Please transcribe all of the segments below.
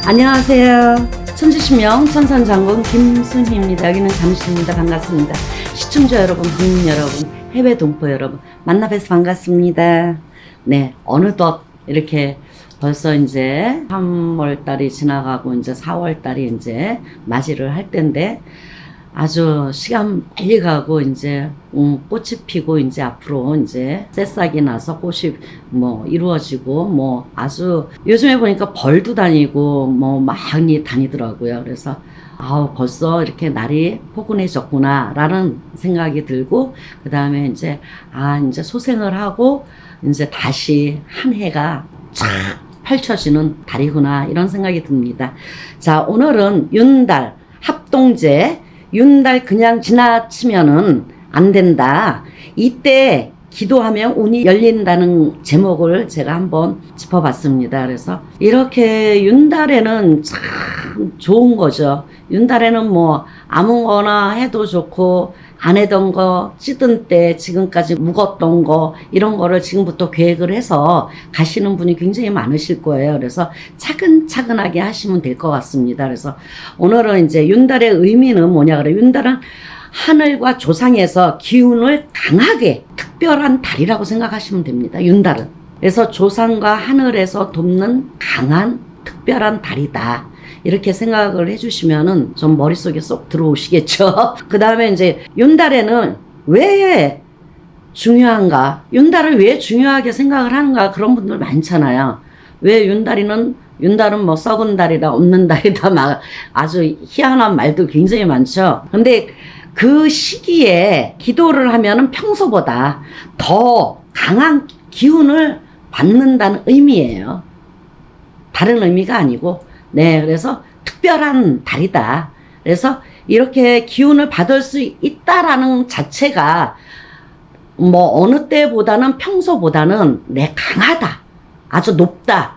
안녕하세요. 천지신명 천산장군 김순희입니다. 여기는 잠시입니다. 반갑습니다. 시청자 여러분, 국민 여러분, 해외 동포 여러분 만나 뵈서 반갑습니다. 네, 어느덧 이렇게 벌써 이제 3월달이 지나가고 이제 4월달이 이제 맞이를 할 때인데 아주 시간 빨리 가고 이제 꽃이 피고 이제 앞으로 이제 새싹이 나서 꽃이 뭐 이루어지고 뭐 아주 요즘에 보니까 벌도 다니고 뭐 많이 다니더라고요. 그래서 아우 벌써 이렇게 날이 포근해졌구나 라는 생각이 들고 그 다음에 이제 이제 소생을 하고 이제 다시 한 해가 쫙 펼쳐지는 달이구나 이런 생각이 듭니다. 자, 오늘은 윤달 합동제 윤달 그냥 지나치면은 안 된다. 이때 기도하면 운이 열린다는 제목을 제가 한번 짚어봤습니다. 그래서 이렇게 윤달에는 참 좋은 거죠. 윤달에는 뭐 아무거나 해도 좋고 안 해던 거 찌든 때 지금까지 묵었던 거 이런 거를 지금부터 계획을 해서 가시는 분이 굉장히 많으실 거예요. 그래서 차근차근하게 하시면 될 것 같습니다. 그래서 오늘은 이제 윤달의 의미는 뭐냐 그래요. 윤달은 하늘과 조상에서 기운을 강하게 특별한 달이라고 생각하시면 됩니다. 윤달은. 그래서 조상과 하늘에서 돕는 강한 특별한 달이다. 이렇게 생각을 해주시면은 좀 머릿속에 쏙 들어오시겠죠. 그 다음에 이제 윤달에는 왜 중요한가? 윤달을 왜 중요하게 생각을 하는가? 그런 분들 많잖아요. 왜 윤달은 뭐 썩은 달이다, 없는 달이다, 막 아주 희한한 말도 굉장히 많죠. 근데 그 시기에 기도를 하면은 평소보다 더 강한 기운을 받는다는 의미예요. 다른 의미가 아니고 네, 그래서 특별한 달이다. 그래서 이렇게 기운을 받을 수 있다라는 자체가 뭐 어느 때보다는 평소보다는 강하다. 아주 높다.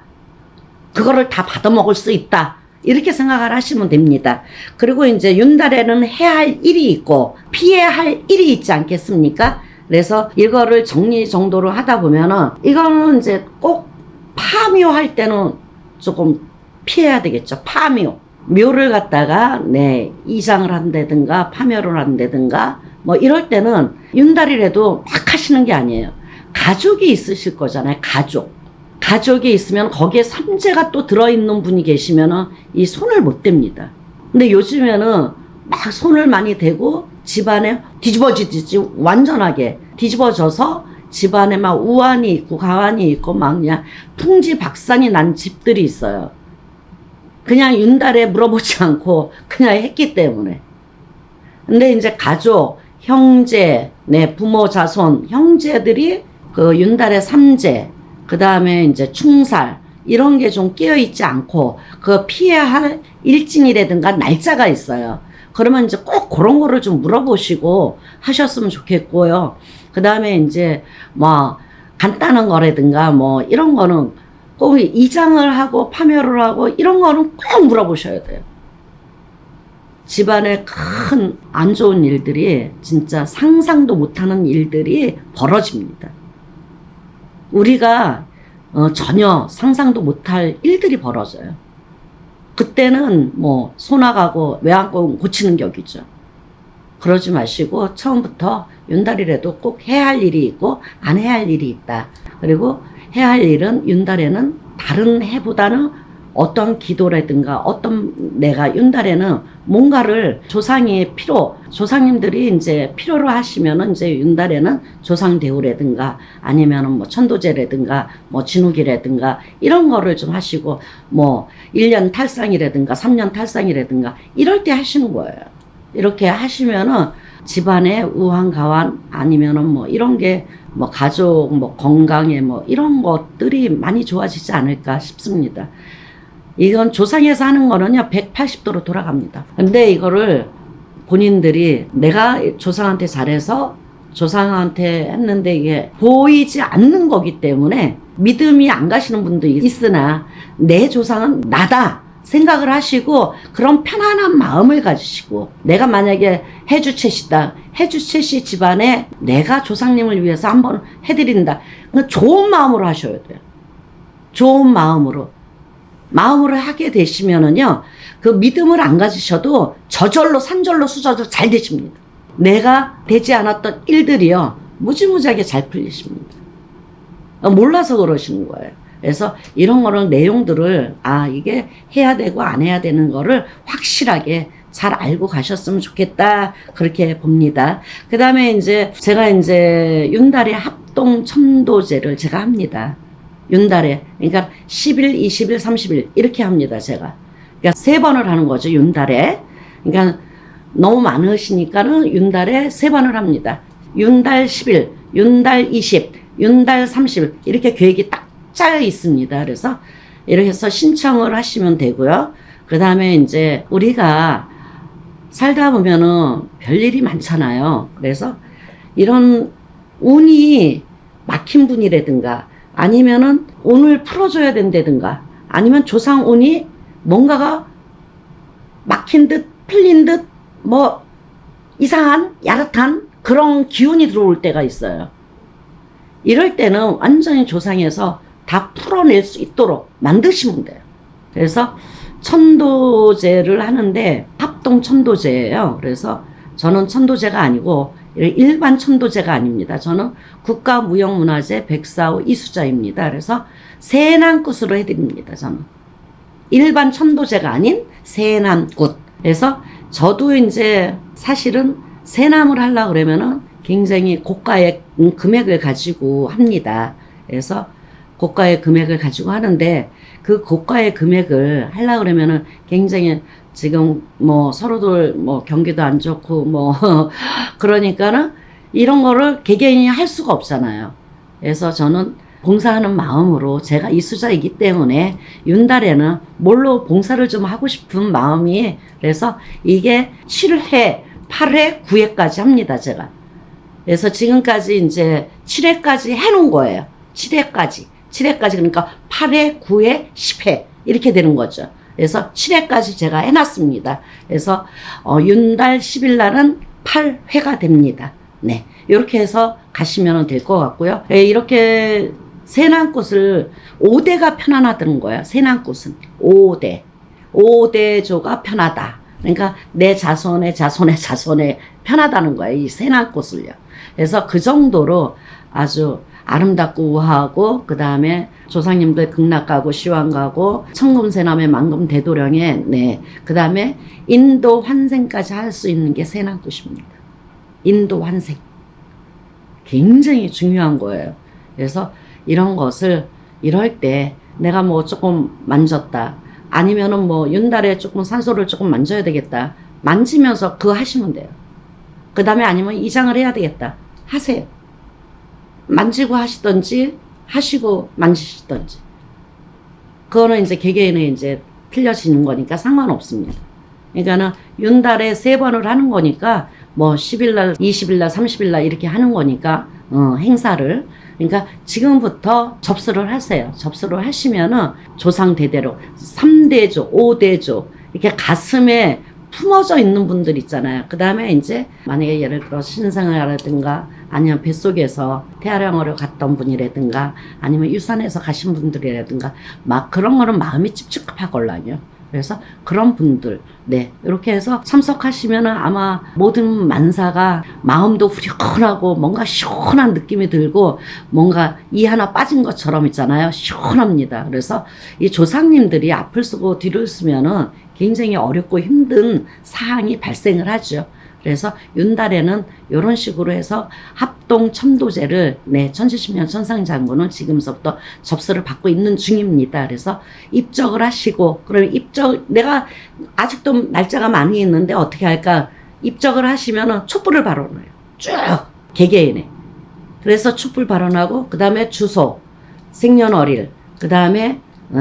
그거를 다 받아먹을 수 있다. 이렇게 생각을 하시면 됩니다. 그리고 이제 윤달에는 해야 할 일이 있고 피해야 할 일이 있지 않겠습니까? 그래서 이거를 정리정돈으로 하다 보면은 이거는 이제 꼭 파묘할 때는 조금 피해야 되겠죠. 파묘. 묘를 갖다가 이장을 한다든가 파묘를 한다든가 뭐 이럴 때는 윤달이라도 막 하시는 게 아니에요. 가족이 있으실 거잖아요. 가족이 있으면 거기에 삼재가 또 들어있는 분이 계시면은 이 손을 못 댑니다. 근데 요즘에는 막 손을 많이 대고 집안에 뒤집어지듯이 완전하게 뒤집어져서 집안에 막 우환이 있고 가환이 있고 막 그냥 풍지박산이 난 집들이 있어요. 그냥 윤달에 물어보지 않고 그냥 했기 때문에. 근데 이제 가족, 형제, 부모, 자손, 형제들이 그 윤달의 삼재, 그 다음에 이제 충살, 이런 게 좀 끼어있지 않고 그 피해야 할 일진이라든가 날짜가 있어요. 그러면 이제 꼭 그런 거를 좀 물어보시고 하셨으면 좋겠고요. 그 다음에 이제 뭐 간단한 거라든가 뭐 이런 거는 꼭 이장을 하고 파묘를 하고 이런 거는 꼭 물어보셔야 돼요. 집안에 큰 안 좋은 일들이 진짜 상상도 못하는 일들이 벌어집니다. 우리가 전혀 상상도 못할 일들이 벌어져요. 그때는 뭐 소나가고 외양간 고치는 격이죠. 그러지 마시고 처음부터 윤달이라도 꼭 해야 할 일이 있고 안 해야 할 일이 있다. 그리고 해야 할 일은 윤달에는 다른 해보다는 어떤 기도라든가 내가 윤달에는 뭔가를 조상님들이 이제 필요로 하시면은 이제 윤달에는 조상대우라든가 아니면은 뭐 천도제라든가 뭐 진욱이라든가 이런 거를 좀 하시고 뭐 1년 탈상이라든가 3년 탈상이라든가 이럴 때 하시는 거예요. 이렇게 하시면은 집안의 우환가환 아니면은 뭐 이런 게 뭐 가족 뭐 건강에 뭐 이런 것들이 많이 좋아지지 않을까 싶습니다. 이건 조상에서 하는 거는요 180도로 돌아갑니다. 근데 이거를 본인들이 내가 조상한테 잘해서 조상한테 했는데 이게 보이지 않는 거기 때문에 믿음이 안 가시는 분도 있으나 내 조상은 나다 생각을 하시고 그런 편안한 마음을 가지시고 내가 만약에 해주채시다. 해주채시 집안에 내가 조상님을 위해서 한번 해드린다. 좋은 마음으로 하셔야 돼요. 좋은 마음으로. 마음으로 하게 되시면은요, 그 믿음을 안 가지셔도 저절로 산절로 수저절로 잘 되십니다. 내가 되지 않았던 일들이요, 무지무지하게 잘 풀리십니다. 몰라서 그러시는 거예요. 그래서 이런 거를, 내용들을, 이게 해야 되고 안 해야 되는 거를 확실하게 잘 알고 가셨으면 좋겠다, 그렇게 봅니다. 그 다음에 이제 제가 이제 윤달의 합동 천도제를 제가 합니다. 윤달에. 그러니까 10일, 20일, 30일 이렇게 합니다, 제가. 그러니까 3번을 하는 거죠, 윤달에. 그러니까 너무 많으시니까는 윤달에 3번을 합니다. 윤달 10일, 윤달 20, 윤달 30일 이렇게 계획이 딱 짜여 있습니다. 그래서 이렇게 해서 신청을 하시면 되고요. 그 다음에 이제 우리가 살다 보면은 별일이 많잖아요. 그래서 이런 운이 막힌 분이라든가 아니면은 운을 풀어줘야 된다든가 아니면 조상 운이 뭔가가 막힌 듯 풀린 듯 뭐 이상한 야릇한 그런 기운이 들어올 때가 있어요. 이럴 때는 완전히 조상에서 다 풀어낼 수 있도록 만드시면 돼요. 그래서 천도제를 하는데 합동 천도제예요. 그래서 저는 천도제가 아니고 일반 천도제가 아닙니다. 저는 국가무형문화재 104호 이수자입니다. 그래서 세난굿으로 해드립니다. 저는 일반 천도제가 아닌 세난굿. 그래서 저도 이제 사실은 세남을 하려고 그러면은 굉장히 고가의 금액을 가지고 합니다. 그래서 고가의 금액을 가지고 하는데 그 고가의 금액을 하려고 그러면은 굉장히 지금 뭐 서로들 뭐 경기도 안 좋고 뭐 그러니까는 이런 거를 개개인이 할 수가 없잖아요. 그래서 저는 봉사하는 마음으로 제가 이수자이기 때문에 윤달에는 뭘로 봉사를 좀 하고 싶은 마음이 그래서 이게 7회, 8회, 9회까지 합니다, 제가. 그래서 지금까지 이제 7회까지 해놓은 거예요. 7회까지. 7회까지 그러니까 8회, 9회, 10회 이렇게 되는 거죠. 그래서 7회까지 제가 해놨습니다. 그래서 윤달 10일 날은 8회가 됩니다. 네, 이렇게 해서 가시면 될 것 같고요. 네, 이렇게 세난꽃을 5대가 편안하다는 거예요. 세난꽃은 5대. 5대조가 편하다. 그러니까 내 자손의 자손의 자손의 편하다는 거예요. 이 세난꽃을요. 그래서 그 정도로 아주 아름답고 우아하고 그 다음에 조상님들 극락가고 시왕가고 천금세남의 만금대도령에 네, 그 다음에 인도 환생까지 할 수 있는 게 세난꽃입니다. 인도 환생 굉장히 중요한 거예요. 그래서 이런 것을 이럴 때 내가 뭐 조금 만졌다 아니면은 뭐 윤달에 조금 산소를 조금 만져야 되겠다 만지면서 그거 하시면 돼요. 그 다음에 아니면 이장을 해야 되겠다 하세요. 만지고 하시던지 하시고 만지시던지 그거는 이제 개개인의 이제 틀려지는 거니까 상관없습니다. 그러니까는 윤달에 3번을 하는 거니까 뭐 10일날 20일날 30일날 이렇게 하는 거니까 행사를 그러니까 지금부터 접수를 하세요. 접수를 하시면은 조상 대대로 3대조 5대조 이렇게 가슴에 품어져 있는 분들 있잖아요. 그 다음에 이제 만약에 예를 들어 신생아라든가 아니면 뱃속에서 태아령으로 갔던 분이라든가 아니면 유산해서 가신 분들이라든가 막 그런 거는 마음이 찝찝하걸랑요. 그래서 그런 분들 네 이렇게 해서 참석하시면은 아마 모든 만사가 마음도 후련하고 뭔가 시원한 느낌이 들고 뭔가 이 하나 빠진 것처럼 있잖아요. 시원합니다. 그래서 이 조상님들이 앞을 쓰고 뒤를 쓰면은 굉장히 어렵고 힘든 사항이 발생을 하죠. 그래서 윤달에는 이런 식으로 해서 합동 천도제를 네, 천지신명 천상장군은 지금서부터 접수를 받고 있는 중입니다. 그래서 입적을 하시고 그러면 입적 내가 아직도 날짜가 많이 있는데 어떻게 할까? 입적을 하시면은 촛불을 발언해요. 쭉 개개인에. 그래서 촛불 발언하고 그 다음에 주소, 생년월일, 그 다음에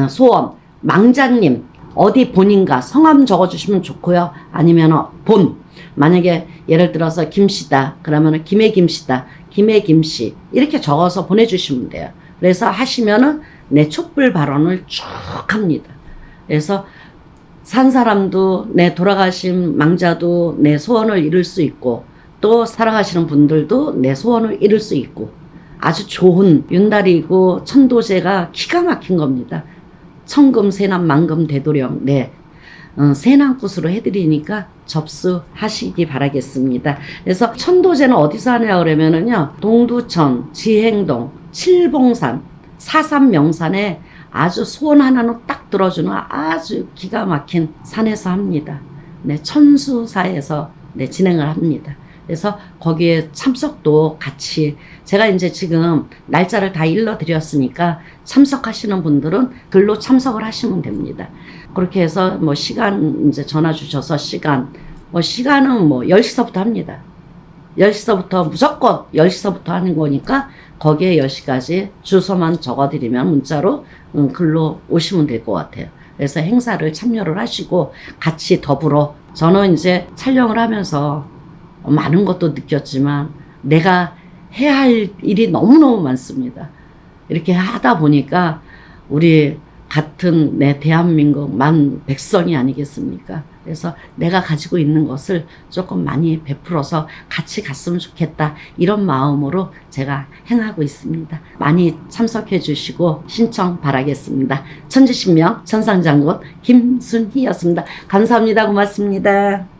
소원, 망자님 어디 본인가 성함 적어주시면 좋고요. 아니면 본 만약에 예를 들어서 김씨다 그러면은 김해 김씨다 김해 김씨 이렇게 적어서 보내주시면 돼요. 그래서 하시면은 내 촛불 발언을 쭉 합니다. 그래서 산 사람도 내 돌아가신 망자도 내 소원을 이룰 수 있고 또 살아가시는 분들도 내 소원을 이룰 수 있고 아주 좋은 윤달이고 천도제가 기가 막힌 겁니다. 천금 세남 만금 되도령 네 세난굿으로 해드리니까 접수하시기 바라겠습니다. 그래서 천도제는 어디서 하냐 그러면은요 동두천, 지행동, 칠봉산, 사삼명산에 아주 소원 하나는 딱 들어주는 아주 기가 막힌 산에서 합니다. 네, 천수사에서 네, 진행을 합니다. 그래서 거기에 참석도 같이 제가 이제 지금 날짜를 다 일러드렸으니까 참석하시는 분들은 글로 참석을 하시면 됩니다. 그렇게 해서 뭐 시간 이제 전화 주셔서 시간은 뭐 10시서부터 합니다. 10시서부터 무조건 10시서부터 하는 거니까 거기에 10시까지 주소만 적어드리면 문자로 글로 오시면 될 것 같아요. 그래서 행사를 참여를 하시고 같이 더불어 저는 이제 촬영을 하면서 많은 것도 느꼈지만 내가 해야 할 일이 너무너무 많습니다. 이렇게 하다 보니까 우리 같은 내 대한민국 만 백성이 아니겠습니까? 그래서 내가 가지고 있는 것을 조금 많이 베풀어서 같이 갔으면 좋겠다 이런 마음으로 제가 행하고 있습니다. 많이 참석해 주시고 신청 바라겠습니다. 천지신명 천상장군 김순희였습니다. 감사합니다. 고맙습니다.